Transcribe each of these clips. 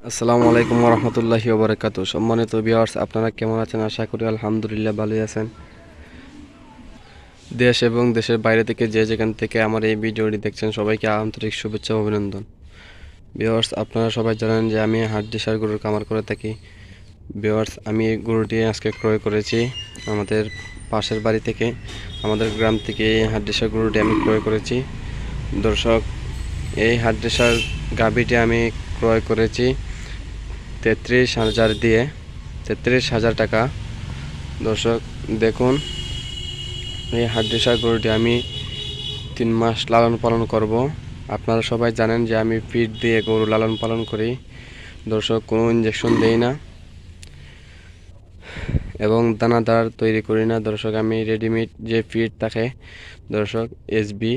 আসসালামু আলাইকুম ওয়া রাহমাতুল্লাহি ওয়া বারাকাতুহু। সম্মানিত ভিউয়ার্স, আপনারা কেমন আছেন? আশা করি আলহামদুলিল্লাহ ভালোই আছেন। দেশ এবং দেশের বাইরে থেকে যে যেখান থেকে আমার এই ভিডিওটি দেখছেন সবাইকে আন্তরিক শুভেচ্ছা ও অভিনন্দন। ভিউয়ার্স, আপনারা সবাই জানেন যে আমি হাড্ডিসার গরুর খামার করে থাকি। ভিউয়ার্স, আমি এই গরুটি আজকে ক্রয় করেছি আমাদের পাশের বাড়ি থেকে, আমাদের গ্রাম থেকে এই হাড্ডিসার গরুটি আমি ক্রয় করেছি। দর্শক, এই হাড্ডিসার গাভীটি আমি ক্রয় করেছি 33,000 টাকা। দর্শক দেখুন, এই হাড্ডিসার গরুটি আমি 3 মাস লালন পালন করব। আপনারা সবাই জানেন যে আমি ফিড দিয়ে গরু লালন পালন করি। দর্শক, কোনো ইঞ্জেকশন দেই না এবং দানাদার তৈরি করি না। দর্শক, আমি রেডিমেড যে ফিড থাকে দর্শক, এসবি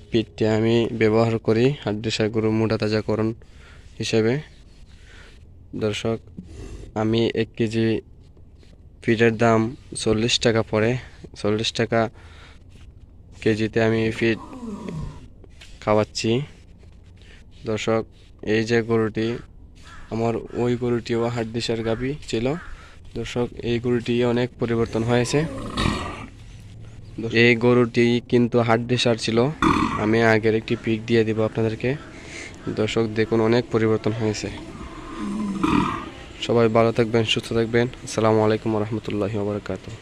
ফিডটি আমি ব্যবহার করি হাড্ডিসার গরু মোটা তাজাকরণ হিসেবে। দর্শক, আমি 1 কেজি ফিডের দাম 40 টাকা পড়ে। 40 টাকা কেজিতে আমি ফিড খাওয়াচ্ছি। দর্শক, এই যে গরুটি, আমার ওই গরুটিও হাড্ডিসার গাভী ছিল। দর্শক, এই গরুটি অনেক পরিবর্তন হয়েছে। এই গরুটি কিন্তু হাড্ডিসার ছিল। আমি আগের একটি পিক দিয়ে দিব আপনাদেরকে। দর্শক দেখুন, অনেক পরিবর্তন হয়েছে। সবাই ভালো থাকবেন, সুস্থ থাকবেন। আসসালামু আলাইকুম ওয়া রাহমাতুল্লাহি ওয়া বারাকাতুহু।